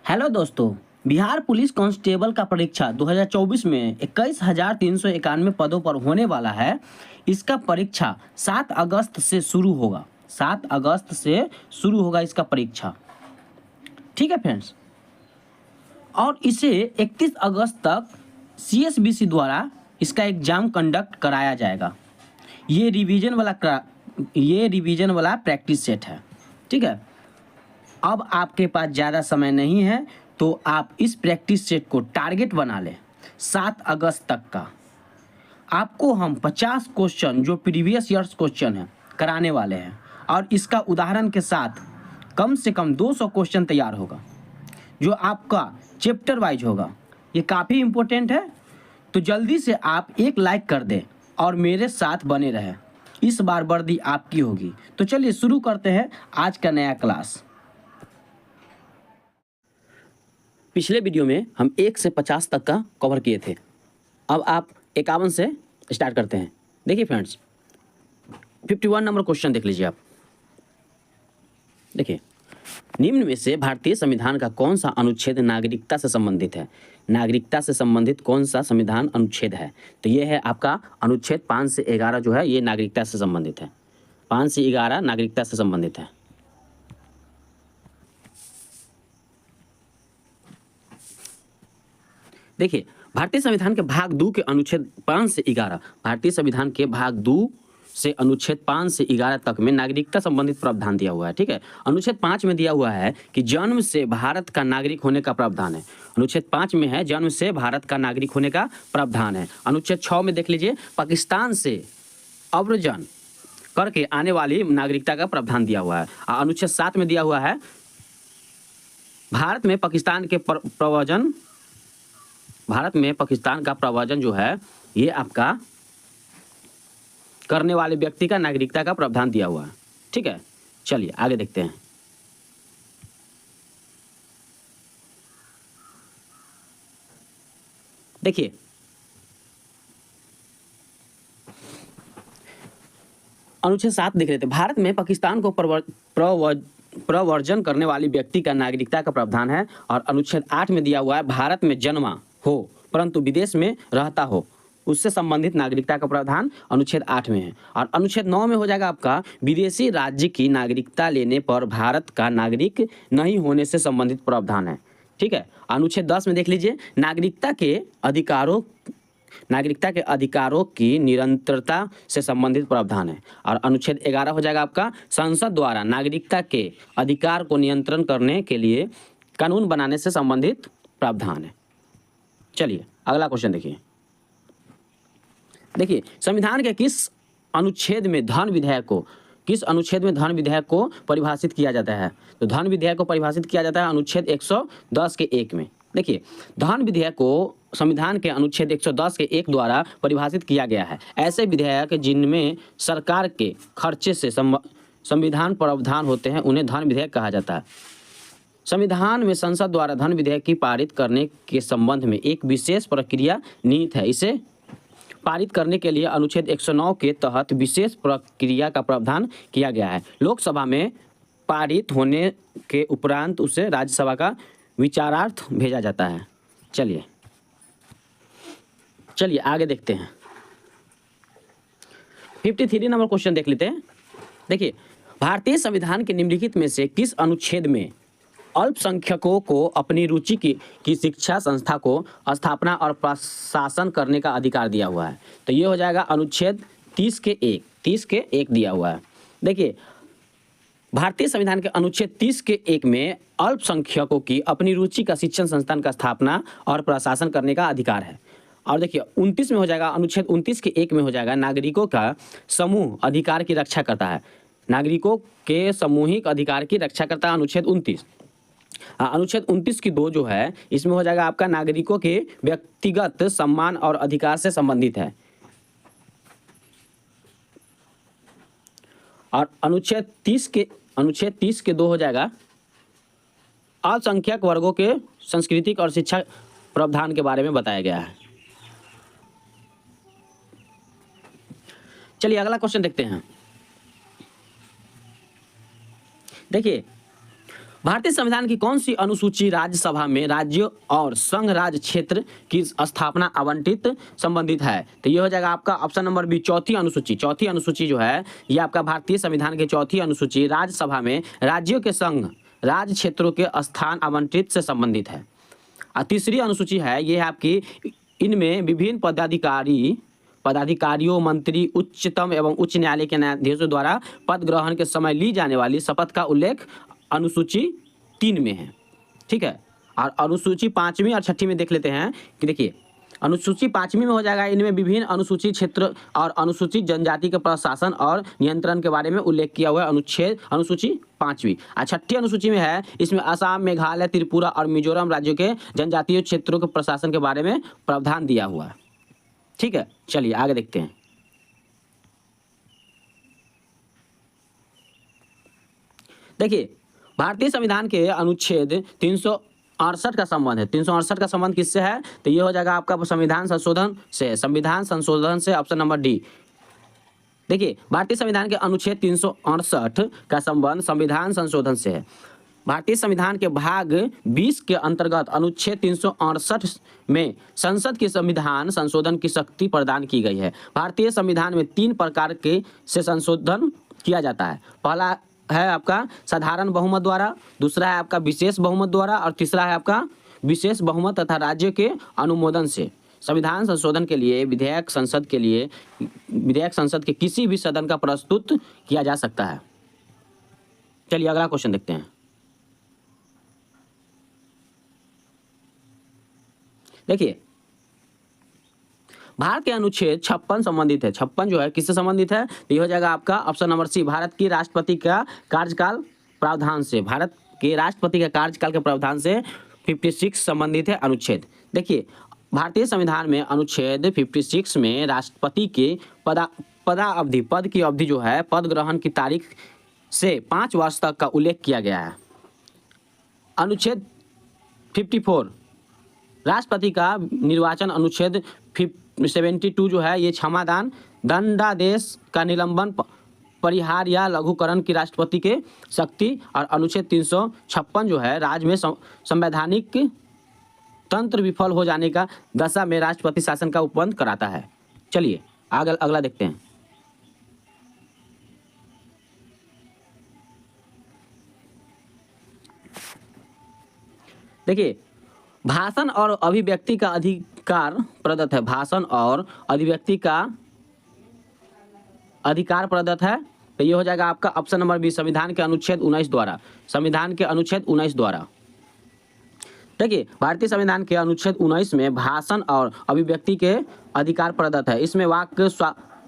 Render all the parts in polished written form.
Hello दोस्तों। Bihar police constable का परीक्षा 2024 में 21,391 पदों पर होने वाला है। इसका परीक्षा 7 अगस्त से शुरू होगा। 7 अगस्त से शुरू होगा इसका परीक्षा। ठीक है फ्रेंड्स। और इसे 31 अगस्त तक CSBC द्वारा इसका एग्जाम कंडक्ट कराया जाएगा। ये रिवीजन वाला प्रैक्टिस सेट है। ठीक है। अब आपके पास ज़्यादा समय नहीं है तो आप इस प्रैक्टिस सेट को टारगेट बना लें 7 अगस्त तक का। आपको हम 50 क्वेश्चन जो प्रीवियस ईयर्स क्वेश्चन है कराने वाले हैं और इसका उदाहरण के साथ कम से कम 200 क्वेश्चन तैयार होगा जो आपका चैप्टर वाइज होगा। ये काफ़ी इम्पोर्टेंट है, तो जल्दी से आप एक लाइक कर दें और मेरे साथ बने रहें। इस बार वर्दी आपकी होगी। तो चलिए शुरू करते हैं आज का नया क्लास। पिछले वीडियो में हम 1 से 50 तक का कवर किए थे। अब आप 51 से स्टार्ट करते हैं। देखिए फ्रेंड्स, 51 नंबर क्वेश्चन देख लीजिए आप। देखिए, निम्न में से भारतीय संविधान का कौन सा अनुच्छेद नागरिकता से संबंधित है? नागरिकता से संबंधित कौन सा संविधान अनुच्छेद है? तो ये है आपका अनुच्छेद 5 से 11 जो है, ये नागरिकता से संबंधित है। 5 से 11 नागरिकता से संबंधित है। देखिए, भारतीय संविधान के भाग 2 के अनुच्छेद 5 से 11, भारतीय संविधान के भाग 2 से अनुच्छेद 5 से 11 तक में नागरिकता संबंधित प्रावधान दिया हुआ है। ठीक है। अनुच्छेद 5 में दिया हुआ है कि जन्म से भारत का नागरिक होने का प्रावधान है। अनुच्छेद 5 में है जन्म से भारत का नागरिक होने का प्रावधान है। अनुच्छेद 6 में देख लीजिए, पाकिस्तान से अव्रजन करके आने वाली नागरिकता का प्रावधान दिया हुआ है। अनुच्छेद 7 में दिया हुआ है भारत में पाकिस्तान का प्रव्रजन जो है, ये आपका करने वाले व्यक्ति का नागरिकता का प्रावधान दिया हुआ है। ठीक है। चलिए आगे देखते हैं। देखिए, अनुच्छेद 7 देख रहे थे। भारत में पाकिस्तान को प्रव्रजन करने वाली व्यक्ति का नागरिकता का प्रावधान है। और अनुच्छेद 8 में दिया हुआ है भारत में जन्मा हो परंतु विदेश में रहता हो, उससे संबंधित नागरिकता का प्रावधान अनुच्छेद 8 में है। और अनुच्छेद 9 में हो जाएगा आपका विदेशी राज्य की नागरिकता लेने पर भारत का नागरिक नहीं होने से संबंधित प्रावधान है। ठीक है। अनुच्छेद 10 में देख लीजिए, नागरिकता के अधिकारों की निरंतरता से संबंधित प्रावधान है। और अनुच्छेद 11 हो जाएगा आपका संसद द्वारा नागरिकता के अधिकार को नियंत्रण करने के लिए कानून बनाने से संबंधित प्रावधान है। चलिए अगला क्वेश्चन देखिए। देखिए, संविधान के किस अनुच्छेद में धन विधेयक को परिभाषित किया जाता है? तो धन विधेयक को परिभाषित किया जाता है अनुच्छेद 110 के 1 में। देखिए, धन विधेयक को संविधान के अनुच्छेद 110 के 1 द्वारा परिभाषित किया गया है। ऐसे विधेयक जिनमें सरकार के खर्चे से संविधान प्रावधान होते हैं उन्हें धन विधेयक कहा जाता है। संविधान में संसद द्वारा धन विधेयक की पारित करने के संबंध में एक विशेष प्रक्रिया निहित है। इसे पारित करने के लिए अनुच्छेद 109 के तहत विशेष प्रक्रिया का प्रावधान किया गया है। लोकसभा में पारित होने के उपरांत उसे राज्यसभा का विचारार्थ भेजा जाता है। चलिए आगे देखते हैं। 53 नंबर क्वेश्चन देख लेते हैं। देखिए, भारतीय संविधान के निम्नलिखित में से किस अनुच्छेद में अल्पसंख्यकों को अपनी रुचि की शिक्षा संस्था को स्थापना और प्रशासन करने का अधिकार दिया हुआ है? तो ये हो जाएगा अनुच्छेद 30 के 1 दिया हुआ है। देखिए, भारतीय संविधान के अनुच्छेद 30 के 1 में अल्पसंख्यकों की अपनी रुचि का शिक्षण संस्थान का स्थापना और प्रशासन करने का अधिकार है। और देखिए 29 में हो जाएगा, अनुच्छेद 29 के 1 में हो जाएगा नागरिकों का समूह अधिकार की रक्षा करता है। नागरिकों के सामूहिक अधिकार की रक्षा करता है अनुच्छेद 29। अनुच्छेद 29 की 2 जो है, इसमें हो जाएगा आपका नागरिकों के व्यक्तिगत सम्मान और अधिकार से संबंधित है। और अनुच्छेद 30 के 2 हो जाएगा अल्पसंख्यक वर्गों के सांस्कृतिक और शिक्षा प्रावधान के बारे में बताया गया है। चलिए अगला क्वेश्चन देखते हैं। देखिए, भारतीय संविधान की कौन सी अनुसूची राज्यसभा में राज्यों और संघ राज्य क्षेत्र की स्थापना आवंटित संबंधित है? तो ये हो जाएगा आपका ऑप्शन नंबर बी, चौथी अनुसूची। चौथी अनुसूची जो है ये आपका भारतीय संविधान की चौथी अनुसूची राज्यसभा में राज्यों के संघ राज्य क्षेत्रों के स्थान आवंटित से संबंधित है। और तीसरी अनुसूची है ये है आपकी, इनमें विभिन्न पदाधिकारियों, मंत्री, उच्चतम एवं उच्च न्यायालय के न्यायाधीशों द्वारा पद ग्रहण के समय ली जाने वाली शपथ का उल्लेख अनुसूची 3 में है। ठीक है, और अनुसूची 5वीं और 6ठी में देख लेते हैं कि देखिए अनुसूची 5वीं में हो जाएगा, इनमें विभिन्न अनुसूचित क्षेत्र और अनुसूचित जनजाति के प्रशासन और नियंत्रण के बारे में उल्लेख किया हुआ है, अनुसूची 5वीं। और 6ठी अनुसूची में है, इसमें असम, मेघालय, त्रिपुरा और मिजोरम राज्यों के जनजातीय क्षेत्रों के प्रशासन के बारे में प्रावधान दिया हुआ है। ठीक है, चलिए आगे देखते हैं। देखिए भारतीय संविधान के अनुच्छेद 368 का संबंध है। 368 का संबंध किससे है? तो ये हो जाएगा आपका संविधान संशोधन से। संविधान संशोधन से ऑप्शन नंबर डी। देखिए भारतीय संविधान के अनुच्छेद 368 का संबंध संविधान संशोधन से है। भारतीय संविधान के भाग 20 के अंतर्गत अनुच्छेद 368 में संसद के संविधान संशोधन की शक्ति प्रदान की गई है। भारतीय संविधान में 3 प्रकार के से संशोधन किया जाता है। पहला है आपका साधारण बहुमत द्वारा, दूसरा है आपका विशेष बहुमत द्वारा और तीसरा है आपका विशेष बहुमत तथा राज्य के अनुमोदन से। संविधान संशोधन के लिए विधेयक संसद के किसी भी सदन का प्रस्तुत किया जा सकता है। चलिए अगला क्वेश्चन देखते हैं। देखिए भारत के अनुच्छेद 56 संबंधित है। 56 जो है किससे संबंधित है? तो ये हो जाएगा आपका ऑप्शन नंबर सी, भारत की राष्ट्रपति का कार्यकाल प्रावधान से। भारत के राष्ट्रपति के कार्यकाल के प्रावधान से 56 संबंधित है अनुच्छेद। देखिए भारतीय संविधान में अनुच्छेद 56 में राष्ट्रपति के पद की अवधि जो है पद ग्रहण की तारीख से 5 वर्ष तक का उल्लेख किया गया है। अनुच्छेद 54 राष्ट्रपति का निर्वाचन, अनुच्छेद 72 जो है ये क्षमादान, दंडादेश का निलंबन, परिहार या लघुकरण की राष्ट्रपति के शक्ति, और अनुच्छेद 356 जो है राज्य में संवैधानिक तंत्र विफल हो जाने का दशा में राष्ट्रपति शासन का उपबंध कराता है। चलिए अगला देखते हैं। देखिए भाषण और अभिव्यक्ति का अधिकार प्रदत्त है। भाषण और अभिव्यक्ति का अधिकार प्रदत्त है। तो ये हो जाएगा आपका ऑप्शन नंबर बी, संविधान के अनुच्छेद 19 द्वारा। संविधान के अनुच्छेद 19 द्वारा। देखिए भारतीय संविधान के अनुच्छेद 19 में भाषण और अभिव्यक्ति के अधिकार प्रदत्त है। इसमें वाक्य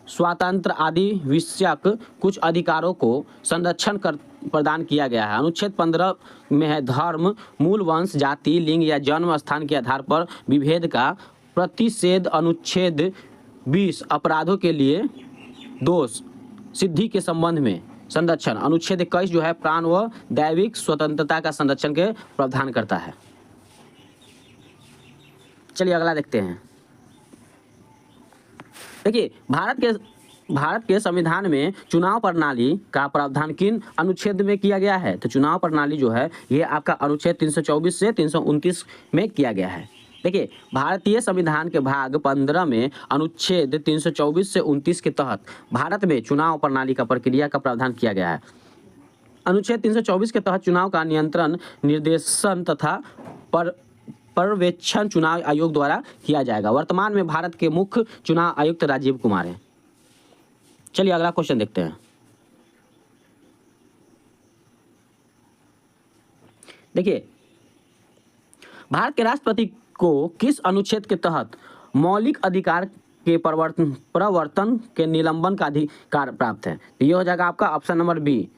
स्वातंत्र आदि विषयक कुछ अधिकारों को संरक्षण प्रदान किया गया है। अनुच्छेद 15 में है धर्म, मूल वंश, जाति, लिंग या जन्म स्थान के आधार पर विभेद का प्रतिषेध। अनुच्छेद 20 अपराधों के लिए दोष सिद्धि के संबंध में संरक्षण। अनुच्छेद 21 जो है प्राण व दैविक स्वतंत्रता का संरक्षण के प्रावधान करता है। चलिए अगला देखते हैं। देखिए भारत के संविधान में चुनाव प्रणाली का प्रावधान किन अनुच्छेद में किया गया है? तो चुनाव प्रणाली जो है ये आपका अनुच्छेद 324 से 329 में किया गया है। देखिए भारतीय संविधान के भाग 15 में अनुच्छेद 324 से 29 के तहत भारत में चुनाव प्रणाली का प्रक्रिया का प्रावधान किया गया है। अनुच्छेद 324 के तहत चुनाव का नियंत्रण, निर्देशन तथा पर्यवेक्षण चुनाव आयोग द्वारा किया जाएगा। वर्तमान में भारत के मुख्य चुनाव आयुक्त राजीव कुमार हैं। चलिए अगला क्वेश्चन देखते हैं। देखिए भारत के राष्ट्रपति को किस अनुच्छेद के तहत मौलिक अधिकार के प्रवर्तन के निलंबन का अधिकार प्राप्त है? तो ये हो जाएगा आपका option number B,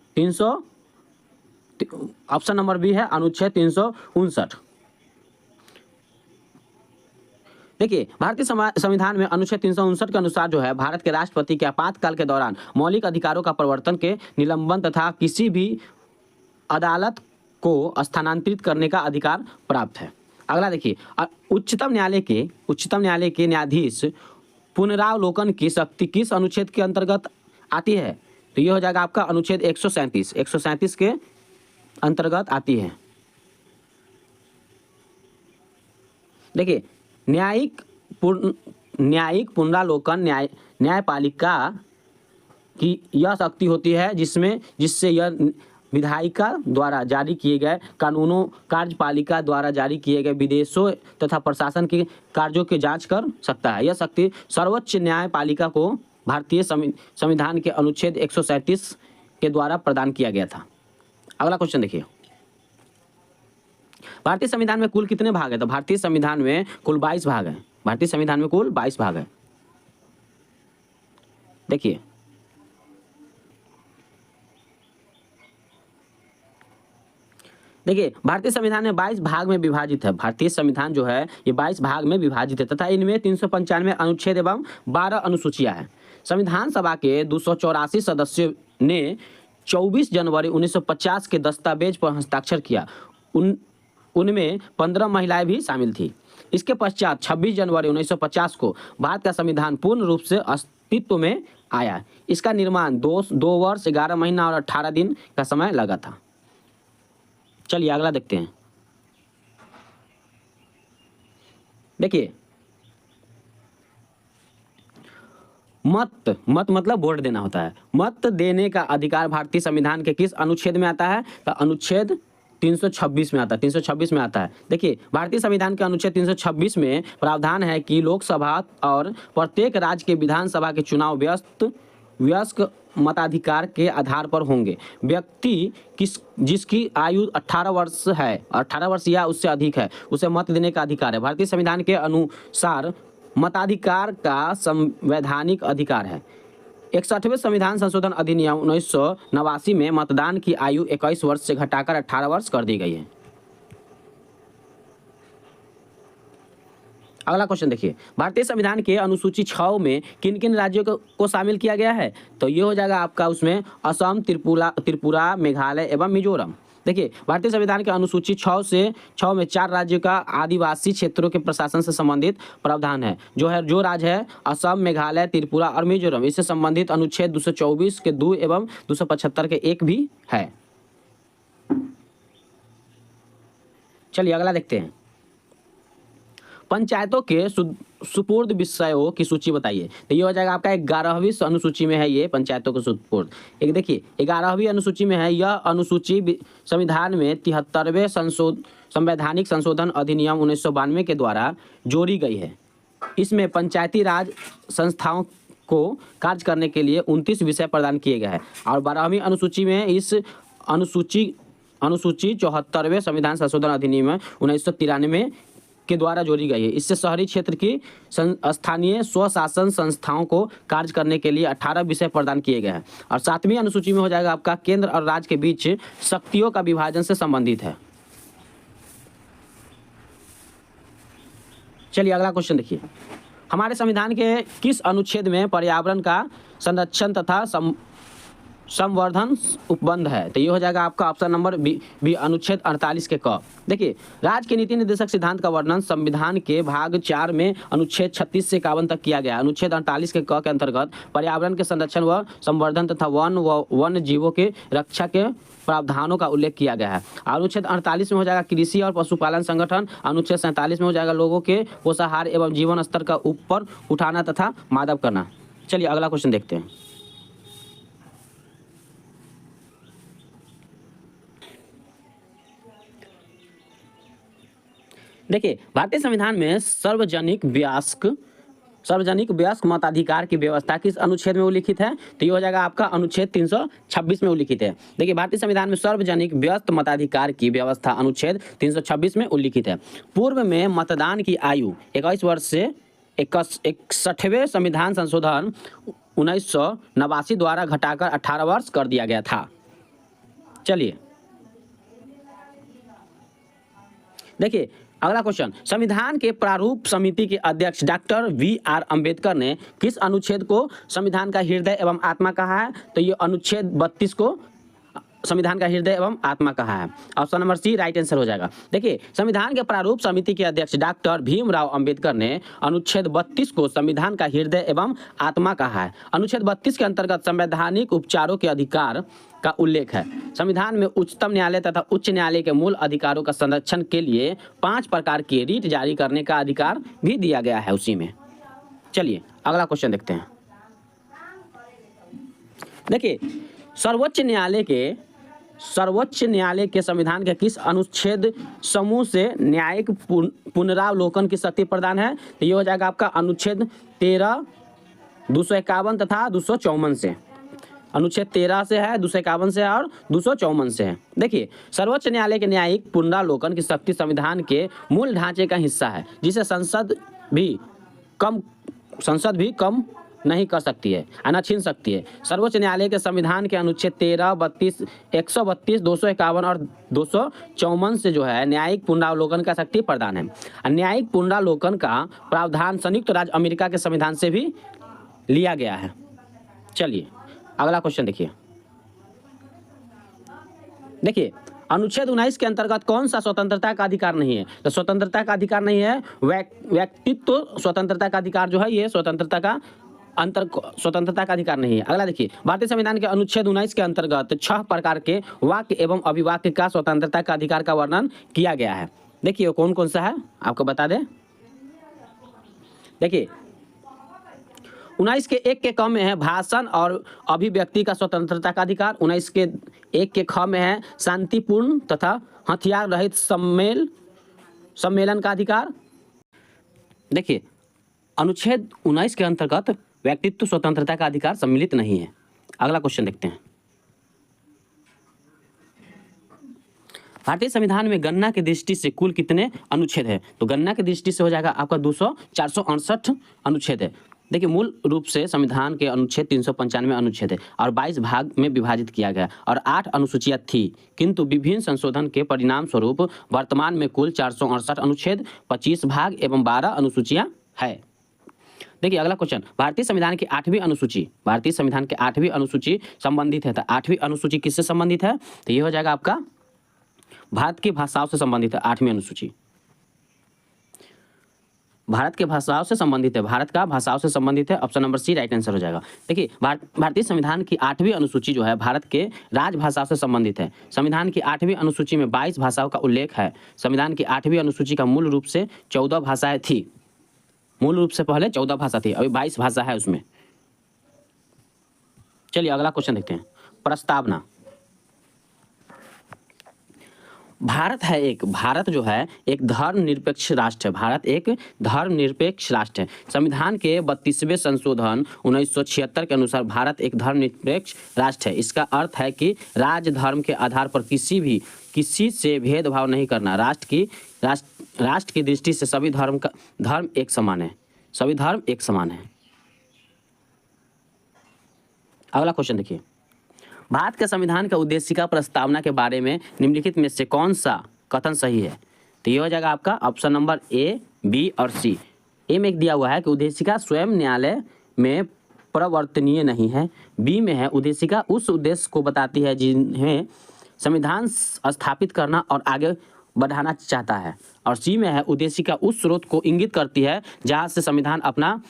option number B है अनुच्छेद 359। देखिए भारतीय संविधान में अनुच्छेद 359 के अनुसार जो है भारत के राष्ट्रपति के आपातकाल के दौरान मौलिक अधिकारों का प्रवर्तन के निलंबन तथा किसी भी अदालत को स्थानांतरित करने का अधिकार प्राप्त है। अगला देखिए उच्चतम न्यायालय के न्यायाधीश पुनरावलोकन की शक्ति किस अनुच्छेद के अंतर्गत आती है? तो ये हो जाएगा आपका अनुच्छेद 137 के अंतर्गत आती है। देखिए, न्यायिक पुनरावलोकन न्यायपालिका की यह शक्ति होती है जिससे यह विधायिका द्वारा जारी किए गए कानूनों, कार्यपालिका द्वारा जारी किए गए विदेशों तथा प्रशासन के कार्यों की जांच कर सकता है। यह शक्ति सर्वोच्च न्यायपालिका को भारतीय संविधान के अनुच्छेद 137 के द्वारा प्रदान किया गया था। अगला क्वेश्चन देखिए, भारतीय संविधान में कुल कितने भाग है? तो भारतीय संविधान में कुल 22 भाग हैं। भारतीय संविधान में कुल 22 भाग हैं। देखिए, भारतीय संविधान में 22 भाग में विभाजित है। भारतीय संविधान जो है ये 22 भाग में विभाजित है तथा इनमें 395 अनुच्छेद एवं 12 अनुसूचियां हैं। संविधान सभा के 284 सदस्यों ने 24 जनवरी 1950 के दस्तावेज पर हस्ताक्षर किया। उनमें 15 महिलाएं भी शामिल थी। इसके पश्चात 26 जनवरी 1950 को भारत का संविधान पूर्ण रूप से अस्तित्व में आया। इसका निर्माण 2 वर्ष 11 महीना और 18 दिन का समय लगा था। चलिए अगला देखते हैं। देखिए, मत मतलब वोट देना होता है। मत देने का अधिकार भारतीय संविधान के किस अनुच्छेद में आता है? तो अनुच्छेद 326 में आता है। 326 में आता है। देखिए, भारतीय संविधान के अनुच्छेद 326 में प्रावधान है कि लोकसभा और प्रत्येक राज्य के विधानसभा के चुनाव वयस्क मताधिकार के आधार पर होंगे। व्यक्ति जिसकी आयु 18 वर्ष है, 18 वर्ष या उससे अधिक है, उसे मत देने का अधिकार है। भारतीय संविधान के अनुसार मताधिकार का संवैधानिक अधिकार है। 61वें संविधान संशोधन अधिनियम 1989 में मतदान की आयु 21 वर्ष से घटाकर 18 वर्ष कर दी गई है। अगला क्वेश्चन देखिए, भारतीय संविधान के अनुसूची 6 में किन किन राज्यों को शामिल किया गया है? तो ये हो जाएगा आपका उसमें असम, त्रिपुरा, मेघालय एवं मिजोरम। देखिए, भारतीय संविधान के अनुसूची 6 में 4 राज्यों का आदिवासी क्षेत्रों के प्रशासन से संबंधित प्रावधान है। जो राज्य है असम, मेघालय, त्रिपुरा और मिजोरम, इससे संबंधित अनुच्छेद 224 के 2 एवं 275 के 1 भी है। चलिए अगला देखते हैं, पंचायतों के सुपुर्द विषयों की सूची बताइए। तो ये हो जाएगा आपका 11वीं अनुसूची में है ये पंचायतों के सुपुर्द। एक देखिए 11वीं अनुसूची में है। यह अनुसूची संविधान में 73वें संवैधानिक संशोधन अधिनियम 1992 के द्वारा जोड़ी गई है। इसमें पंचायती राज संस्थाओं को कार्य करने के लिए 29 विषय प्रदान किए गए हैं और 12वीं अनुसूची में इस अनुसूची 74वें संविधान संशोधन अधिनियम 1993 के द्वारा जोड़ी गई है। इससे शहरी क्षेत्र की स्थानीय स्वशासन संस्थाओं को कार्य करने के लिए 18 विषय प्रदान किए गए हैं और 7वीं अनुसूची में हो जाएगा आपका केंद्र और राज्य के बीच शक्तियों का विभाजन से संबंधित है। चलिए अगला क्वेश्चन देखिए, हमारे संविधान के किस अनुच्छेद में पर्यावरण का संरक्षण तथा संवर्धन उपबंध है? तो ये हो जाएगा आपका ऑप्शन नंबर बी अनुच्छेद 48 के क। देखिए, राज्य के नीति निर्देशक सिद्धांत का वर्णन संविधान के भाग 4 में अनुच्छेद 36 से 51 तक किया गया। अनुच्छेद 48 के क के अंतर्गत पर्यावरण के संरक्षण व संवर्धन तथा वन्य जीवों के रक्षा के प्रावधानों का उल्लेख किया गया है। अनुच्छेद 48 में हो जाएगा कृषि और पशुपालन संगठन। अनुच्छेद 47 में हो जाएगा लोगों के पोषाहार एवं जीवन स्तर का ऊपर उठाना तथा मादक करना। चलिए अगला क्वेश्चन देखते हैं। देखिए, भारतीय संविधान में सार्वजनिक वयस्क मताधिकार की व्यवस्था किस अनुच्छेद में उल्लिखित है? तो ये हो जाएगा आपका अनुच्छेद 326 में उल्लिखित है। देखिए, भारतीय संविधान में सार्वजनिक वयस्क मताधिकार की व्यवस्था अनुच्छेद 326 में उल्लिखित है। पूर्व में मतदान की आयु 21 वर्ष से 61वें संविधान संशोधन 1989 द्वारा घटाकर 18 वर्ष कर दिया गया था। चलिए देखिए अगला क्वेश्चन, संविधान के प्रारूप समिति के अध्यक्ष डॉक्टर V.R. अंबेडकर ने किस अनुच्छेद को संविधान का हृदय एवं आत्मा कहा है? तो ये अनुच्छेद 32 को संविधान का हृदय एवं आत्मा कहा है? Option number C right answer हो जाएगा। देखिए, संविधान के प्रारूप समिति के अध्यक्ष डॉक्टर भीमराव अंबेडकर ने अनुच्छेद 32 को संविधान का हृदय एवं आत्मा कहा है। अनुच्छेद 32 के अंतर्गत संवैधानिक उपचारों के अधिकार का उल्लेख है। संविधान में उच्चतम न्यायालय तथा उच्च न्यायालय के मूल अधिकारों का संरक्षण के लिए 5 प्रकार के रीट जारी करने का अधिकार भी दिया गया है उसी में। चलिए अगला क्वेश्चन देखते हैं। देखिए, सर्वोच्च न्यायालय के संविधान के किस अनुच्छेद समूह से न्यायिक पुनरावलोकन की शक्ति प्रदान है? तो ये हो जाएगा आपका अनुच्छेद 13, 251 तथा 254 से। अनुच्छेद 13 से है, 251 से और 254 से है। देखिए, सर्वोच्च न्यायालय के न्यायिक पुनरावलोकन की शक्ति संविधान के मूल ढांचे का हिस्सा है, जिसे संसद भी कम नहीं कर सकती है, ना छीन सकती है। सर्वोच्च न्यायालय के संविधान के अनुच्छेद 13, 32, 132, 251 और 254 से जो है न्यायिक पुनरावलोकन का शक्ति प्रदान है। न्यायिक पुनरावलोकन का प्रावधान संयुक्त राज्य अमेरिका के संविधान से भी लिया गया है। चलिए अगला क्वेश्चन देखिए। देखिए, अनुच्छेद 19 के अंतर्गत कौन सा स्वतंत्रता का अधिकार नहीं है? तो स्वतंत्रता का अधिकार नहीं है, व्यक्तित्व स्वतंत्रता का अधिकार जो है ये स्वतंत्रता का अधिकार नहीं है। अगला देखिए, भारतीय संविधान के अनुच्छेद 19 के अंतर्गत 6 प्रकार के वाक्य एवं अभिवाक्य का स्वतंत्रता का अधिकार का वर्णन किया गया है। देखिए कौन कौन सा है आपको बता दें। देखिए, 19 के 1 के क में है भाषण और अभिव्यक्ति का स्वतंत्रता का अधिकार। 19 के 1 के ख में है शांतिपूर्ण तथा हथियार रहित सम्मेलन का अधिकार। देखिए, अनुच्छेद 19 के अंतर्गत व्यक्तित्व स्वतंत्रता का अधिकार सम्मिलित नहीं है। अगला क्वेश्चन देखते हैं। भारतीय संविधान में गणना की दृष्टि से कुल कितने अनुच्छेद है? तो गणना की दृष्टि से हो जाएगा आपका 468 अनुच्छेद है। देखिए, मूल रूप से संविधान के अनुच्छेद 395 अनुच्छेद है और 22 भाग में विभाजित किया गया और 8 अनुसूचियां थी, किंतु विभिन्न संशोधन के परिणाम स्वरूप वर्तमान में कुल 468 अनुच्छेद, 25 भाग एवं 12 अनुसूचियां है। देखिए अगला क्वेश्चन, भारतीय संविधान की 8वीं अनुसूची संबंधित है। तो 8वीं अनुसूची किससे संबंधित है? तो ये हो जाएगा आपका भारत की भाषाओं से संबंधित है। 8वीं अनुसूची भारत के भाषाओं से संबंधित है, भारत का भाषाओं से संबंधित है। Option number C right answer हो जाएगा। देखिए, भारतीय संविधान की 8वीं अनुसूची जो है भारत के राजभाषाओं से संबंधित है। संविधान की 8वीं अनुसूची में 22 भाषाओं का उल्लेख है। संविधान की 8वीं अनुसूची का मूल रूप से 14 भाषाएं थी। मूल रूप से पहले 14 भाषा थी, अभी 22 भाषा है उसमें। चलिए अगला क्वेश्चन देखते हैं। प्रस्तावना। भारत जो है एक धर्मनिरपेक्ष राष्ट्र है। भारत एक धर्मनिरपेक्ष राष्ट्र है। संविधान के 32वें संशोधन 1976 के अनुसार भारत एक धर्मनिरपेक्ष राष्ट्र है। इसका अर्थ है कि राज्य धर्म के आधार पर किसी से भेदभाव नहीं करना। राष्ट्र की दृष्टि से सभी धर्म एक समान है। सभी धर्म एक समान है। अगला क्वेश्चन देखिए, भारत के संविधान का उद्देशिका प्रस्तावना के बारे में निम्नलिखित में से कौन सा कथन सही है? तो ये हो जाएगा आपका ऑप्शन नंबर ए, बी और सी। ए में दिया हुआ है कि उद्देशिका स्वयं न्यायालय में प्रवर्तनीय नहीं है। बी में है उद्देशिका उस उद्देश्य को बताती है जिन्हें संविधान स्थापित करना और आगे बढ़ाना चाहता है। और सी में है उद्देशिका उस स्रोत को इंगित करती है जहां से संविधान अपना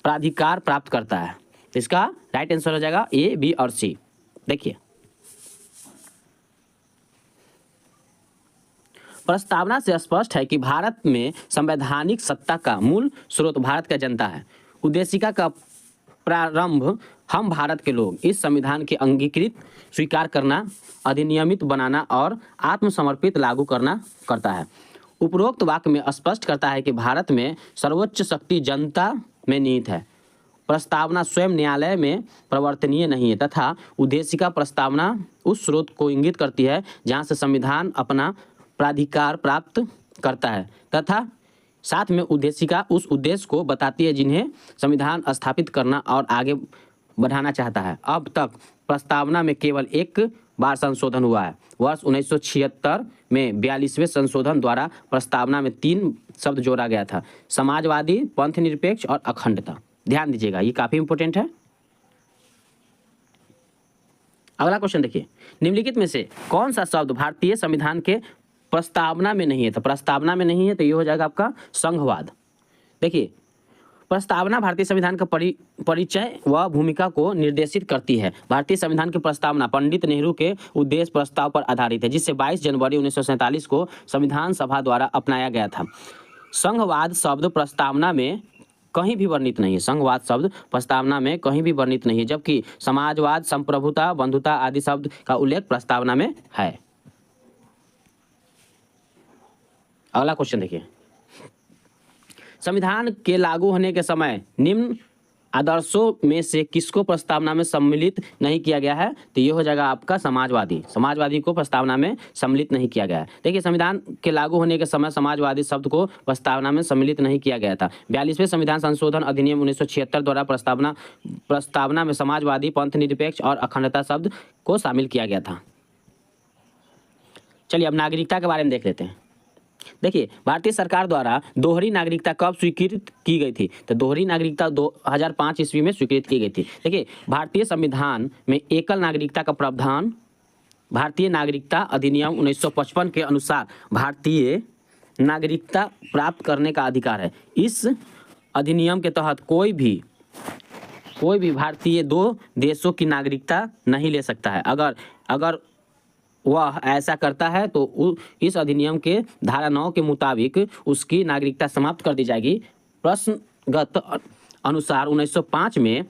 प्राधिकार प्राप्त करता है। तो इसका राइट आंसर हो जाएगा ए, बी और सी। देखिए, प्रस्तावना से स्पष्ट है कि भारत में संवैधानिक सत्ता का मूल स्रोत भारत का जनता है। उद्देशिका का प्रारंभ हम भारत के लोग इस संविधान के अंगीकृत, स्वीकार करना, अधिनियमित बनाना और आत्मसमर्पित लागू करता है। उपरोक्त वाक्य में स्पष्ट करता है कि भारत में सर्वोच्च शक्ति जनता में निहित है। प्रस्तावना स्वयं न्यायालय में प्रवर्तनीय नहीं है तथा उद्देशिका प्रस्तावना उस स्रोत को इंगित करती है जहां से संविधान अपना प्राधिकार प्राप्त करता है तथा साथ में उद्देशिका उस उद्देश्य को बताती है जिन्हें संविधान स्थापित करना और आगे बढ़ाना चाहता है। अब तक प्रस्तावना में केवल एक बार संशोधन हुआ है। वर्ष 1976 में 42वें संशोधन द्वारा प्रस्तावना में 3 शब्द जोड़ा गया था: समाजवादी, पंथ निरपेक्ष और अखंडता। ध्यान दीजिएगा, ये काफी इंपॉर्टेंट है। अगला क्वेश्चन देखिए, निम्नलिखित में से कौन सा शब्द भारतीय संविधान के प्रस्तावना में नहीं है? तो प्रस्तावना में नहीं है तो ये हो जाएगा आपका संघवाद। देखिए, प्रस्तावना भारतीय संविधान का परिचय व भूमिका को निर्देशित करती है। भारतीय संविधान की प्रस्तावना पंडित नेहरू के उद्देश्य प्रस्ताव पर आधारित है, जिसे 22 जनवरी 1947 को संविधान सभा द्वारा अपनाया गया था। संघवाद शब्द प्रस्तावना में कहीं भी वर्णित नहीं है। संघवाद शब्द प्रस्तावना में कहीं भी वर्णित नहीं है, जबकि समाजवाद, संप्रभुता, बंधुता आदि शब्द का उल्लेख प्रस्तावना में है। अगला क्वेश्चन देखिए, संविधान के लागू होने के समय निम्न आदर्शों में से किसको प्रस्तावना में सम्मिलित नहीं किया गया है? तो ये हो जाएगा आपका समाजवादी को प्रस्तावना में सम्मिलित नहीं किया गया है। देखिए, संविधान के लागू होने के समय समाजवादी शब्द को प्रस्तावना में सम्मिलित नहीं किया गया था। 42वें संविधान संशोधन अधिनियम 1976 द्वारा प्रस्तावना में समाजवादी, पंथ निरपेक्ष और अखंडता शब्द को शामिल किया गया था। चलिए अब नागरिकता के बारे में देख लेते हैं। देखिए, भारतीय सरकार द्वारा दोहरी नागरिकता कब स्वीकृत की गई थी? तो दोहरी नागरिकता 2005 ईस्वी में स्वीकृत की गई थी। देखिए, भारतीय संविधान में एकल नागरिकता का प्रावधान भारतीय नागरिकता अधिनियम 1955 के अनुसार भारतीय नागरिकता प्राप्त करने का अधिकार है। इस अधिनियम के तहत कोई भी भारतीय दो देशों की नागरिकता नहीं ले सकता है। अगर वह ऐसा करता है तो इस अधिनियम के धारा 9 के मुताबिक उसकी नागरिकता समाप्त कर दी जाएगी। प्रश्नगत अनुसार 1905 में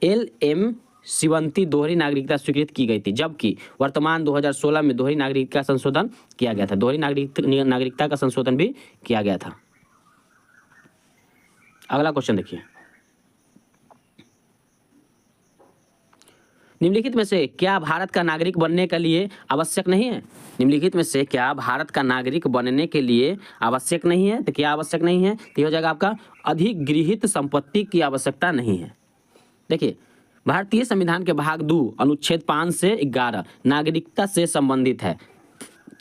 LM शिवंती दोहरी नागरिकता स्वीकृत की गई थी, जबकि वर्तमान 2016 में दोहरी नागरिकता का संशोधन किया गया था। दोहरी नागरिकता का संशोधन भी किया गया था। अगला क्वेश्चन देखिए, निम्नलिखित में से क्या भारत का नागरिक बनने के लिए आवश्यक नहीं है? निम्नलिखित में से क्या भारत का नागरिक बनने के लिए आवश्यक नहीं है? तो क्या आवश्यक नहीं है? तो हो जाएगा आपका अधिगृहित संपत्ति की आवश्यकता नहीं है। देखिए, भारतीय संविधान के भाग 2 अनुच्छेद 5 से 11 नागरिकता से संबंधित है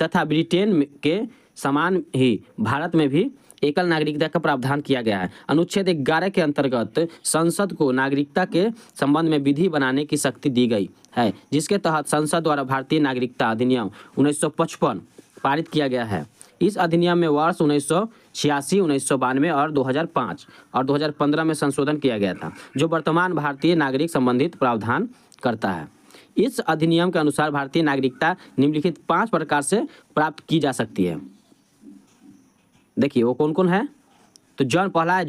तथा ब्रिटेन के समान ही भारत में भी एकल नागरिकता का प्रावधान किया गया है। अनुच्छेद 11 के अंतर्गत संसद को नागरिकता के संबंध में विधि बनाने की शक्ति दी गई है, जिसके तहत संसद द्वारा भारतीय नागरिकता अधिनियम 1955 पारित किया गया है। इस अधिनियम में वर्ष 1986, 1992 और 2005 और 2015 में संशोधन किया गया था, जो वर्तमान भारतीय नागरिक संबंधित प्रावधान करता है। इस अधिनियम के अनुसार भारतीय नागरिकता निम्नलिखित 5 प्रकार से प्राप्त की जा सकती है। देखिए वो कौन कौन है? तो पहला है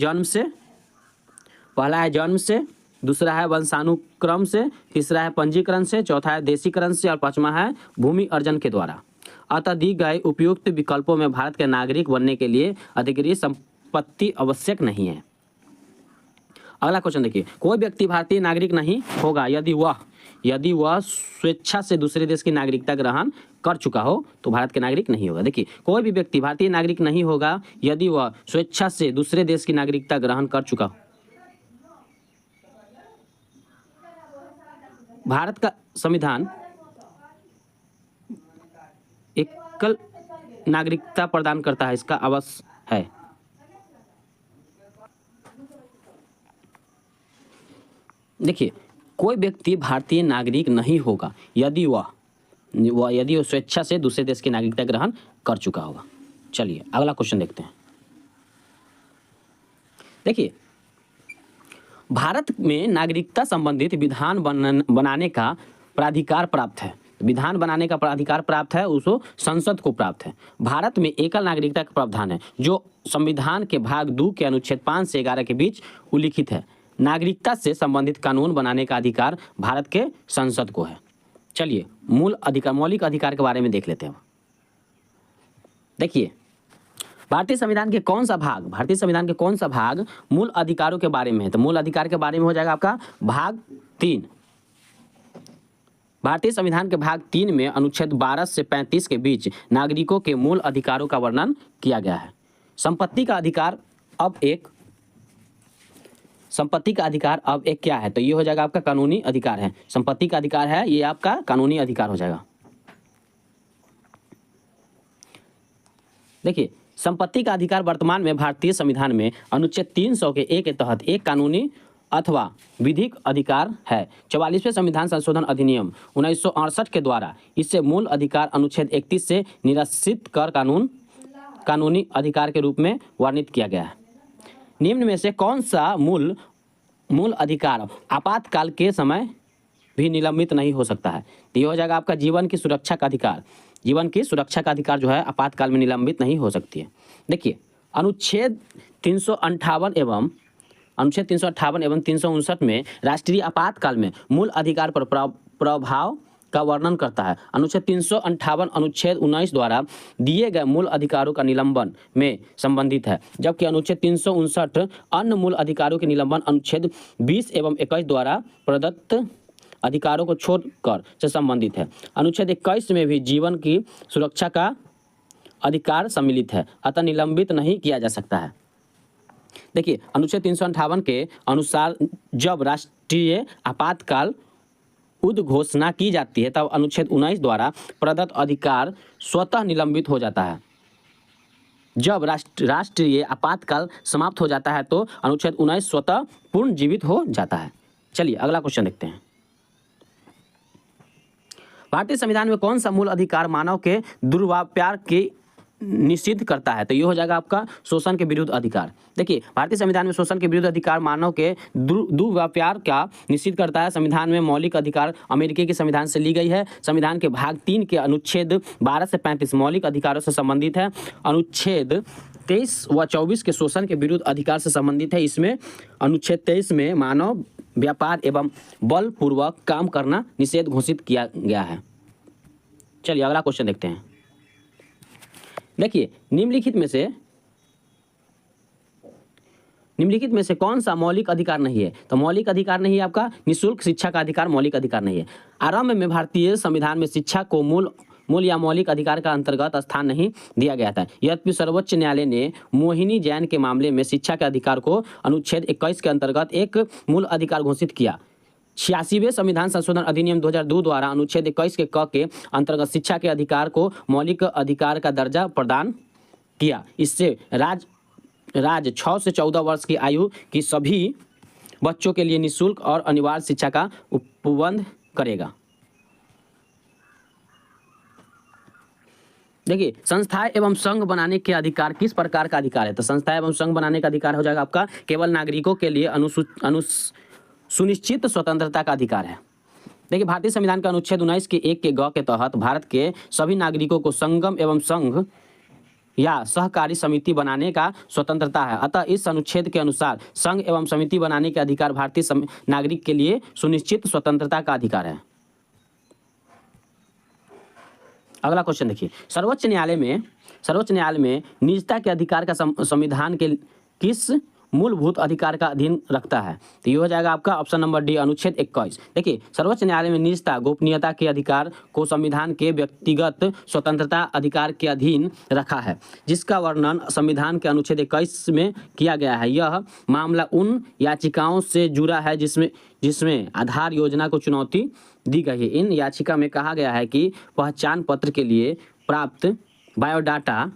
जन्म से, दूसरा है वंशानुक्रम से, तीसरा है पंजीकरण से, चौथा है देशीकरण से और पांचवा है भूमि अर्जन के द्वारा। अतः दी गए उपयुक्त विकल्पों में भारत के नागरिक बनने के लिए अधिकृत संपत्ति आवश्यक नहीं है। अगला क्वेश्चन देखिए, कोई व्यक्ति भारतीय नागरिक नहीं होगा यदि वह स्वेच्छा से दूसरे देश की नागरिकता ग्रहण कर चुका हो तो भारत के नागरिक नहीं होगा। देखिए, कोई भी व्यक्ति भारतीय नागरिक नहीं होगा यदि वह स्वेच्छा से दूसरे देश की नागरिकता ग्रहण कर चुका हो। भारत का संविधान एकल नागरिकता प्रदान करता है, इसका आवश्यक है। देखिए, कोई व्यक्ति भारतीय नागरिक नहीं होगा यदि वह स्वेच्छा से दूसरे देश की नागरिकता ग्रहण कर चुका होगा। चलिए अगला क्वेश्चन देखते हैं। देखिए, भारत में नागरिकता संबंधित विधान बनाने का प्राधिकार प्राप्त है। विधान बनाने का प्राधिकार प्राप्त है उसको संसद को प्राप्त है। भारत में एकल नागरिकता का प्रावधान है जो संविधान के भाग 2 के अनुच्छेद 5 से 11 के बीच उल्लिखित है। नागरिकता से संबंधित कानून बनाने का अधिकार भारत के संसद को है। चलिए मौलिक अधिकार के बारे में देख लेते हैं। देखिए, भारतीय संविधान के कौन सा भाग मूल अधिकारों के बारे में है? तो मूल अधिकार के बारे में हो जाएगा आपका भाग 3। भारतीय संविधान के भाग 3 में अनुच्छेद 12 से 35 के बीच नागरिकों के मूल अधिकारों का वर्णन किया गया है। संपत्ति का अधिकार अब एक क्या है? तो ये हो जाएगा आपका कानूनी अधिकार है। संपत्ति का अधिकार है, ये आपका कानूनी अधिकार हो जाएगा। देखिए, संपत्ति का अधिकार वर्तमान में भारतीय संविधान में अनुच्छेद 300 के ए के तहत एक कानूनी अथवा विधिक अधिकार है। 44वें संविधान संशोधन अधिनियम 1968 के द्वारा इसे मूल अधिकार अनुच्छेद 31 से निरसित कर कानूनी अधिकार के रूप में वर्णित किया गया है। निम्न में से कौन सा मूल अधिकार आपातकाल के समय भी निलंबित नहीं हो सकता है? तो ये हो जाएगा आपका जीवन की सुरक्षा का अधिकार। जीवन की सुरक्षा का अधिकार जो है आपातकाल में निलंबित नहीं हो सकती है। देखिए अनुच्छेद 358 एवं 359 में राष्ट्रीय आपातकाल में मूल अधिकार पर प्रभाव का वर्णन करता है। अनुच्छेद 358 अनुच्छेद 19 द्वारा दिए गए मूल अधिकारों का निलंबन में संबंधित है, जबकि अनुच्छेद 359 अन्य मूल अधिकारों के निलंबन अनुच्छेद 20 एवं 21 द्वारा प्रदत्त अधिकारों को छोड़कर से संबंधित है। अनुच्छेद 21 में भी जीवन की सुरक्षा का अधिकार सम्मिलित है, अतः निलंबित नहीं किया जा सकता है। देखिए अनुच्छेद 358 के अनुसार जब राष्ट्रीय आपातकाल उद्घोषणा की जाती है तब अनुच्छेद 19 द्वारा प्रदत्त अधिकार स्वतः निलंबित हो जाता है। जब राष्ट्रीय आपातकाल समाप्त हो जाता है तो अनुच्छेद 19 स्वतः पूर्ण जीवित हो जाता है। चलिए अगला क्वेश्चन देखते हैं। भारतीय संविधान में कौन सा मूल अधिकार मानव के दुर्व्यापार की निषिद्ध करता है? तो ये हो जाएगा आपका शोषण के विरुद्ध अधिकार। देखिए भारतीय संविधान में शोषण के विरुद्ध अधिकार मानव के दुर्व्यापार का निषिद्ध करता है। संविधान में मौलिक अधिकार अमेरिकी के संविधान से ली गई है। संविधान के भाग 3 के अनुच्छेद 12 से 35 मौलिक अधिकारों से संबंधित है। अनुच्छेद 23 व 24 के शोषण के विरुद्ध अधिकार से संबंधित है। इसमें अनुच्छेद 23 में मानव व्यापार एवं बलपूर्वक काम करना निषेध घोषित किया गया है। चलिए अगला क्वेश्चन देखते हैं। देखिए निम्नलिखित में से कौन सा मौलिक अधिकार नहीं है? तो मौलिक अधिकार नहीं है आपका निःशुल्क शिक्षा का अधिकार मौलिक अधिकार नहीं है। आरंभ में भारतीय संविधान में शिक्षा को मूल या मौलिक अधिकार का अंतर्गत स्थान नहीं दिया गया था। यद्यपि सर्वोच्च न्यायालय ने मोहिनी जैन के मामले में शिक्षा के अधिकार को अनुच्छेद 21 के अंतर्गत एक मूल अधिकार घोषित किया। 86वें संविधान संशोधन अधिनियम 2002 द्वारा अनुच्छेद 21 के क के अंतर्गत शिक्षा के अधिकार को मौलिक अधिकार का दर्जा प्रदान किया। इससे राज्य 6 से 14 वर्ष की आयु की सभी बच्चों के लिए निःशुल्क और अनिवार्य शिक्षा का उपबंध करेगा। देखिए संस्थाएं एवं संघ बनाने के अधिकार किस प्रकार का अधिकार है? तो संस्थाएं एवं संघ बनाने का अधिकार हो जाएगा आपका केवल नागरिकों के लिए सुनिश्चित स्वतंत्रता का अधिकार है। देखिए भारतीय संविधान का अनुच्छेद 19 के 1 के ग के तहत भारत के सभी नागरिकों को संगम एवं संघ या सहकारी समिति बनाने का स्वतंत्रता है। अतः इस अनुच्छेद के अनुसार संघ एवं समिति बनाने के अधिकार भारतीय नागरिक के लिए सुनिश्चित स्वतंत्रता का अधिकार है। अगला क्वेश्चन देखिए। सर्वोच्च न्यायालय में निजता के अधिकार का संविधान के किस मूलभूत अधिकार का अधीन रखता है? तो ये हो जाएगा आपका ऑप्शन नंबर डी अनुच्छेद 21। देखिए सर्वोच्च न्यायालय में निजता गोपनीयता के अधिकार को संविधान के व्यक्तिगत स्वतंत्रता अधिकार के अधीन रखा है, जिसका वर्णन संविधान के अनुच्छेद 21 में किया गया है। यह मामला उन याचिकाओं से जुड़ा है जिसमें आधार योजना को चुनौती दी गई है। इन याचिका में कहा गया है कि पहचान पत्र के लिए प्राप्त बायोडाटा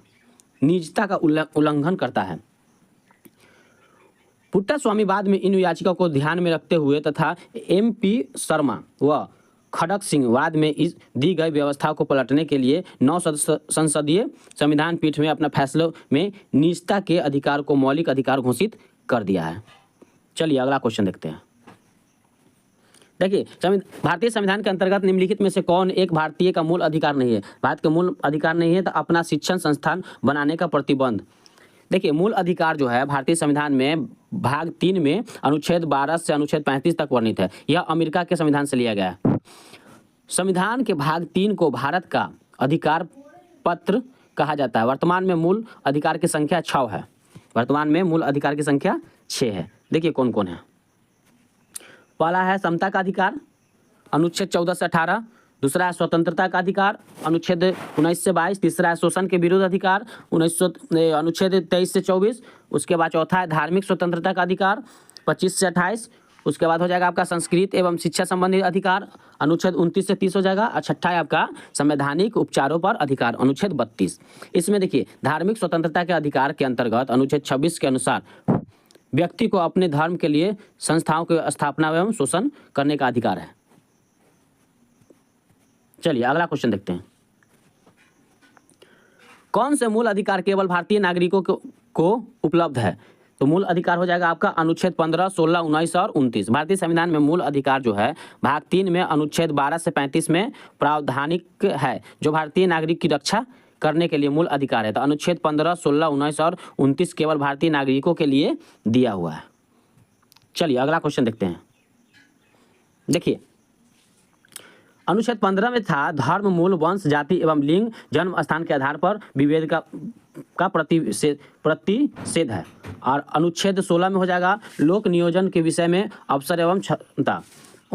निजता का उल्लंघन करता है। पुट्टास्वामीवाद में इन याचिका को ध्यान में रखते हुए तथा MP शर्मा व खड़क सिंह वाद में इस दी गई व्यवस्था को पलटने के लिए 9 संसदीय संविधान पीठ में अपना फैसलों में निजता के अधिकार को मौलिक अधिकार घोषित कर दिया है। चलिए अगला क्वेश्चन देखते हैं। देखिए भारतीय संविधान के अंतर्गत निम्नलिखित में से कौन एक भारतीय का मूल अधिकार नहीं है? भारत का मूल अधिकार नहीं है तो अपना शिक्षण संस्थान बनाने का प्रतिबंध। देखिए मूल अधिकार जो है भारतीय संविधान में भाग 3 में अनुच्छेद 12 से अनुच्छेद 35 तक वर्णित है। यह अमेरिका के संविधान से लिया गया है। संविधान के भाग 3 को भारत का अधिकार पत्र कहा जाता है। वर्तमान में मूल अधिकार की संख्या 6 है। वर्तमान में मूल अधिकार की संख्या 6 है। देखिए कौन कौन है। पहला है समता का अधिकार अनुच्छेद 14 से 18। दूसरा है स्वतंत्रता का अधिकार अनुच्छेद 19 से 22। तीसरा है शोषण के विरुद्ध अधिकार अनुच्छेद 23 से 24। उसके बाद चौथा है धार्मिक स्वतंत्रता का अधिकार 25 से 28। उसके बाद हो जाएगा आपका संस्कृत एवं शिक्षा संबंधी अधिकार अनुच्छेद 29 से 30 हो जाएगा। और छठा है आपका संवैधानिक उपचारों पर अधिकार अनुच्छेद 32। इसमें देखिए धार्मिक स्वतंत्रता के अधिकार के अंतर्गत अनुच्छेद 26 के अनुसार व्यक्ति को अपने धर्म के लिए संस्थाओं की स्थापना एवं शोषण करने का अधिकार है। चलिए अगला क्वेश्चन देखते हैं। कौन से मूल अधिकार केवल भारतीय नागरिकों को उपलब्ध है? तो मूल अधिकार हो जाएगा आपका अनुच्छेद 15, 16, 19 और 29। भारतीय संविधान में मूल अधिकार जो है भाग 3 में अनुच्छेद 12 से 35 में प्रावधानिक है, जो भारतीय नागरिक की रक्षा करने के लिए मूल अधिकार है। तो अनुच्छेद 15, 16, 19 और 29 केवल भारतीय नागरिकों के लिए दिया हुआ है। चलिए अगला क्वेश्चन देखते हैं। देखिए अनुच्छेद 15 में था धर्म, मूल, वंश, जाति एवं लिंग, जन्म स्थान के आधार पर विभेद का प्रतिषेध है। और अनुच्छेद 16 में हो जाएगा लोक नियोजन के विषय में अवसर एवं क्षमता।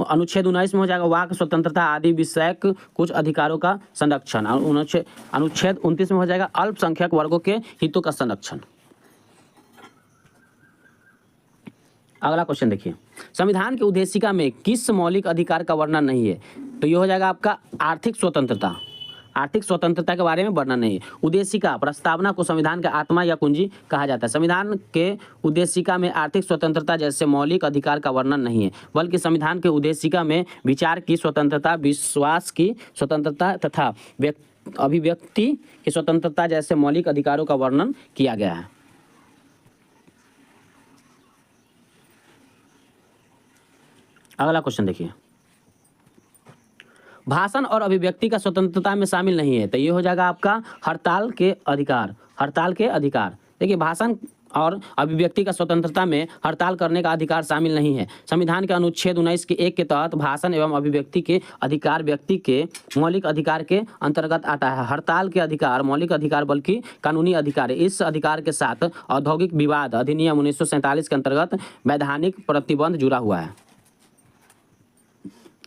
अनुच्छेद 19 में हो जाएगा वाक स्वतंत्रता आदि विषयक कुछ अधिकारों का संरक्षण। अनुच्छेद 29 में हो जाएगा अल्पसंख्यक वर्गों के हितों का संरक्षण। अगला क्वेश्चन देखिए, संविधान की उद्देशिका में किस मौलिक अधिकार का वर्णन नहीं है? तो ये हो जाएगा आपका आर्थिक स्वतंत्रता। आर्थिक स्वतंत्रता के बारे में वर्णन नहीं है। उद्देशिका प्रस्तावना को संविधान का आत्मा या कुंजी कहा जाता है। संविधान के उद्देशिका में आर्थिक स्वतंत्रता जैसे मौलिक अधिकार का वर्णन नहीं है, बल्कि संविधान के उद्देशिका में विचार की स्वतंत्रता, विश्वास की स्वतंत्रता तथा अभिव्यक्ति की स्वतंत्रता जैसे मौलिक अधिकारों का वर्णन किया गया है। अगला क्वेश्चन देखिए, भाषण और अभिव्यक्ति का स्वतंत्रता में शामिल नहीं है। तो ये हो जाएगा आपका हड़ताल के अधिकार। हड़ताल के अधिकार देखिए, भाषण और अभिव्यक्ति का स्वतंत्रता में हड़ताल करने का अधिकार शामिल नहीं है। संविधान के अनुच्छेद 19 के 1 के तहत भाषण एवं अभिव्यक्ति के अधिकार व्यक्ति के मौलिक अधिकार के अंतर्गत आता है। हड़ताल के अधिकार मौलिक अधिकार बल्कि कानूनी अधिकार है। इस अधिकार के साथ औद्योगिक विवाद अधिनियम 1947 के अंतर्गत वैधानिक प्रतिबंध जुड़ा हुआ है।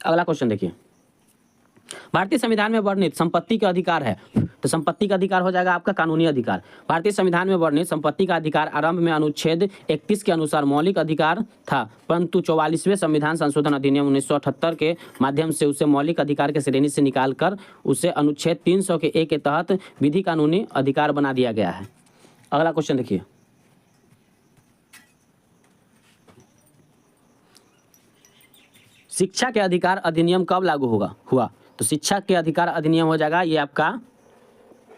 अगला क्वेश्चन देखिए, भारतीय संविधान में वर्णित संपत्ति का अधिकार है। तो संपत्ति का अधिकार हो जाएगा आपका कानूनी अधिकार। भारतीय संविधान में वर्णित संपत्ति का अधिकार आरंभ में अनुच्छेद 31 के अनुसार मौलिक अधिकार था, परंतु 44वें संविधान संशोधन अधिनियम 1978 के माध्यम से उसे मौलिक अधिकार के श्रेणी से निकालकर उसे अनुच्छेद 300 के 1 के तहत विधि कानूनी अधिकार बना दिया गया है। अगला क्वेश्चन देखिए, शिक्षा के अधिकार अधिनियम कब लागू हुआ? तो शिक्षा के अधिकार अधिनियम हो जाएगा ये आपका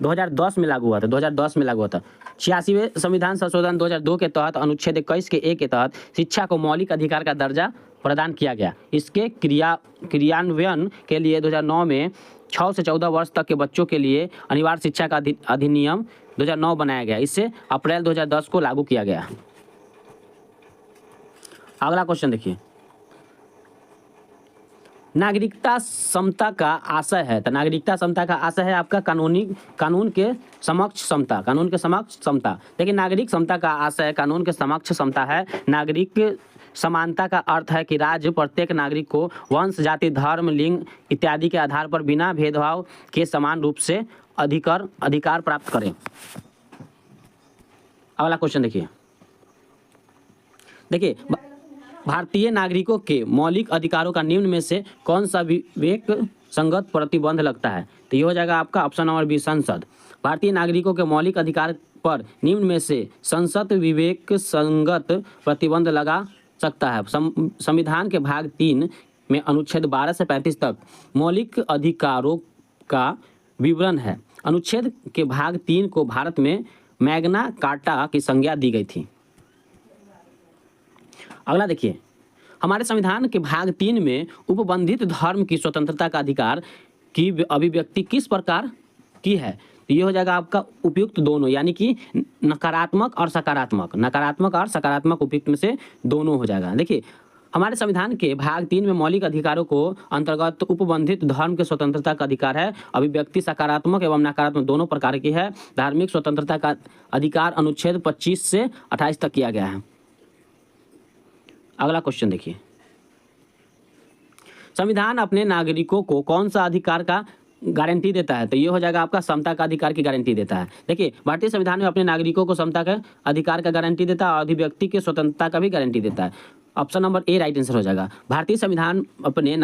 2010 में लागू हुआ था। 2010 में लागू हुआ था। 86वें संविधान संशोधन 2002 के तहत अनुच्छेद 21 के 1 के तहत शिक्षा को मौलिक अधिकार का दर्जा प्रदान किया गया। इसके क्रियान्वयन के लिए 2009 में 6 से 14 वर्ष तक के बच्चों के लिए अनिवार्य शिक्षा का अधिनियम 2009 बनाया गया। इससे अप्रैल 2010 को लागू किया गया। अगला क्वेश्चन देखिए, नागरिकता समता का आशय है। तो नागरिकता समता का आशय है आपका कानून के समक्ष समता। कानून के समक्ष समता देखिए, नागरिक समता का आशय कानून के समक्ष समता है। नागरिक समानता का अर्थ है कि राज्य प्रत्येक नागरिक को वंश, जाति, धर्म, लिंग इत्यादि के आधार पर बिना भेदभाव के समान रूप से अधिकार प्राप्त करे। अगला क्वेश्चन देखिए, भारतीय नागरिकों के मौलिक अधिकारों का निम्न में से कौन सा विवेक संगत प्रतिबंध लगता है? तो ये हो जाएगा आपका ऑप्शन नंबर बी, संसद। भारतीय नागरिकों के मौलिक अधिकार पर निम्न में से संसद विवेक संगत प्रतिबंध लगा सकता है। संविधान के भाग 3 में अनुच्छेद 12 से 35 तक मौलिक अधिकारों का विवरण है। अनुच्छेद के भाग 3 को भारत में मैग्ना कार्टा की संज्ञा दी गई थी। अगला देखिए, हमारे संविधान के भाग 3 में उपबंधित धर्म की स्वतंत्रता का अधिकार की अभिव्यक्ति किस प्रकार की है? तो ये हो जाएगा आपका उपयुक्त दोनों, यानी कि नकारात्मक और सकारात्मक। नकारात्मक और सकारात्मक उपयुक्त में से दोनों हो जाएगा। देखिए, हमारे संविधान के भाग 3 में मौलिक अधिकारों को अंतर्गत उपबंधित धर्म के स्वतंत्रता का अधिकार है। अभिव्यक्ति सकारात्मक एवं नकारात्मक दोनों प्रकार की है। धार्मिक स्वतंत्रता का अधिकार अनुच्छेद 25 से 28 तक किया गया है। अगला क्वेश्चन देखिए, संविधान अपने नागरिकों को कौन सा अधिकार का गारंटी देता है? तो ये हो जाएगा आपका समता का अधिकार की गारंटी देता है। देखिए, भारतीय संविधान में अपने नागरिकों को समता का अधिकार का गारंटी देता है और अभिव्यक्ति की स्वतंत्रता का भी गारंटी देता है। Option number A right answer हो जाएगा। भारतीय संविधान अपने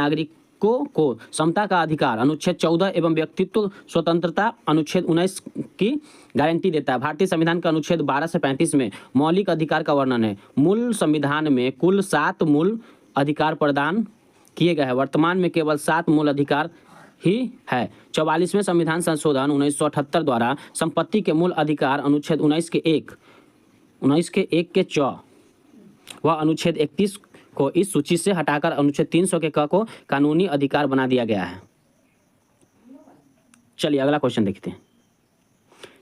नागरिकों को समता का अधिकार अनुच्छेद 14 एवं व्यक्तित्व स्वतंत्रता अनुच्छेद 19 की गारंटी देता है। भारतीय संविधान का अनुच्छेद 12 से 35 में मौलिक अधिकार का वर्णन है। मूल संविधान में कुल 7 मूल अधिकार प्रदान किए गए हैं। वर्तमान में केवल 7 मूल अधिकार ही है। 44वें संविधान संशोधन 1978 द्वारा संपत्ति के मूल अधिकार अनुच्छेद 19 के 1 के 4 व अनुच्छेद 31 को इस सूची से हटाकर अनुच्छेद 300 के क को कानूनी अधिकार बना दिया गया है। चलिए अगला क्वेश्चन देखते हैं।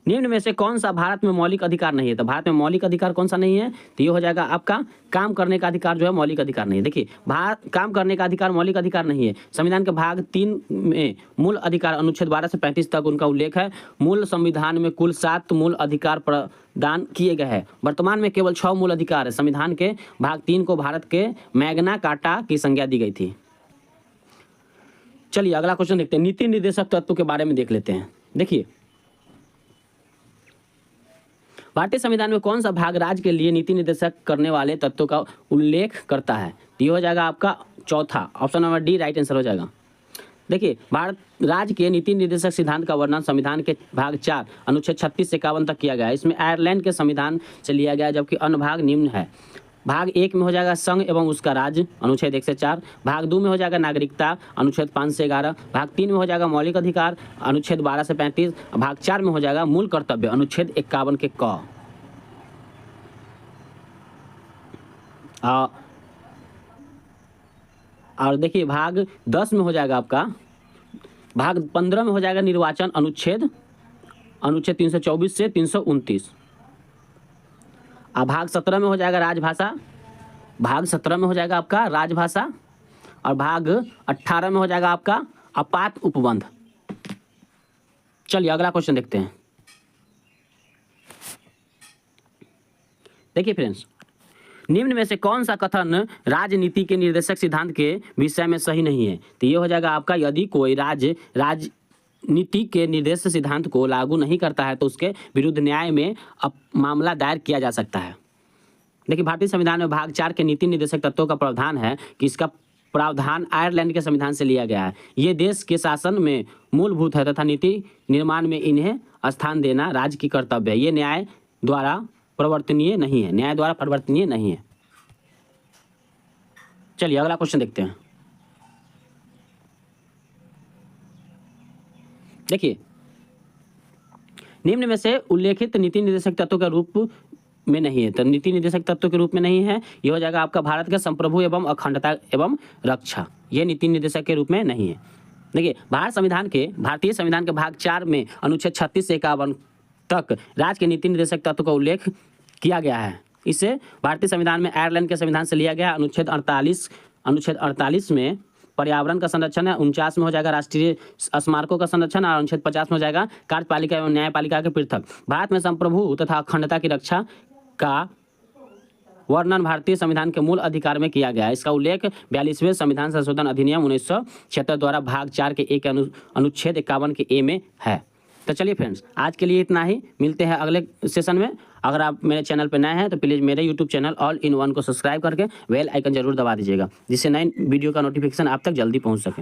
निम्न में से कौन सा भारत में मौलिक अधिकार नहीं है? तो भारत में मौलिक अधिकार कौन सा नहीं है? तो ये हो जाएगा आपका काम करने का अधिकार जो है मौलिक अधिकार नहीं है। देखिए भारत काम करने का अधिकार मौलिक अधिकार नहीं है। संविधान के भाग 3 में मूल अधिकार अनुच्छेद 12 से 35 तक उनका उल्लेख है। मूल संविधान में कुल 7 मूल अधिकार प्रदान किए गए हैं। वर्तमान में केवल 6 मूल अधिकार है। संविधान के भाग 3 को भारत के मैग्ना कार्टा की संज्ञा दी गई थी। चलिए अगला क्वेश्चन देखते हैं। नीति निर्देशक तत्व के बारे में देख लेते हैं। देखिए भारतीय संविधान में कौन सा भाग राज्य के लिए नीति निर्देशक करने वाले तत्वों का उल्लेख करता है? तो ये हो जाएगा आपका चौथा, option number D right answer हो जाएगा। देखिए भारत राज्य के नीति निर्देशक सिद्धांत का वर्णन संविधान के भाग 4 अनुच्छेद 36 से 51 तक किया गया है। इसमें आयरलैंड के संविधान से लिया गया है, जबकि अन्य भाग निम्न है। भाग 1 में हो जाएगा संघ एवं उसका राज्य अनुच्छेद 1 से 4। भाग 2 में हो जाएगा नागरिकता अनुच्छेद 5 से 11। भाग 3 में हो जाएगा मौलिक अधिकार अनुच्छेद 12 से 35। भाग 4 में हो जाएगा मूल कर्तव्य अनुच्छेद 51 के क। और देखिए भाग 10 में हो जाएगा आपका, भाग 15 में हो जाएगा निर्वाचन अनुच्छेद 324 से 329। भाग 17 में हो जाएगा राजभाषा, भाग 17 में हो जाएगा आपका राजभाषा। और भाग 18 में हो जाएगा आपका आपात उपबंध। चलिए अगला क्वेश्चन देखते हैं। देखिए फ्रेंड्स, निम्न में से कौन सा कथन राजनीति के निर्देशक सिद्धांत के विषय में सही नहीं है? तो ये हो जाएगा आपका, यदि कोई राजनीति के निर्देशक सिद्धांत को लागू नहीं करता है तो उसके विरुद्ध न्याय में मामला दायर किया जा सकता है। देखिए भारतीय संविधान में भाग 4 के नीति निर्देशक तत्वों का प्रावधान है कि इसका प्रावधान आयरलैंड के संविधान से लिया गया है। ये देश के शासन में मूलभूत है तथा नीति निर्माण में इन्हें स्थान देना राज्य की कर्तव्य है। ये न्याय द्वारा परिवर्तनीय नहीं है। चलिए अगला क्वेश्चन देखते हैं। देखिए निम्न में से उल्लेखित नीति निर्देशक तत्वों के रूप में नहीं है। तो नीति निर्देशक तत्व के रूप में नहीं है, ये हो जाएगा आपका भारत का संप्रभु एवं अखंडता एवं रक्षा। ये नीति निर्देशक के रूप में नहीं है। देखिए भारतीय संविधान के भाग 4 में अनुच्छेद 36 से 51 तक राज्य के नीति निर्देशक तत्व का उल्लेख किया गया है। इसे भारतीय संविधान में आयरलैंड के संविधान से लिया गया। अनुच्छेद 48 में पर्यावरण का संरक्षण है। 49 में हो जाएगा राष्ट्रीय स्मारकों का संरक्षण। और अनुच्छेद 50 में हो जाएगा कार्यपालिका एवं न्यायपालिका के पृथक। भारत में संप्रभु तथा अखंडता की रक्षा का वर्णन भारतीय संविधान के मूल अधिकार में किया गया है। इसका उल्लेख 42वें संविधान संशोधन अधिनियम 1976 द्वारा भाग 4 के अनुच्छेद 51 के ए में है। तो चलिए फ्रेंड्स, आज के लिए इतना ही। मिलते हैं अगले सेशन में। अगर आप मेरे चैनल पर नए हैं तो प्लीज़ मेरे YouTube channel all in one को सब्सक्राइब करके बेल आइकन जरूर दबा दीजिएगा, जिससे नए वीडियो का नोटिफिकेशन आप तक जल्दी पहुंच सके।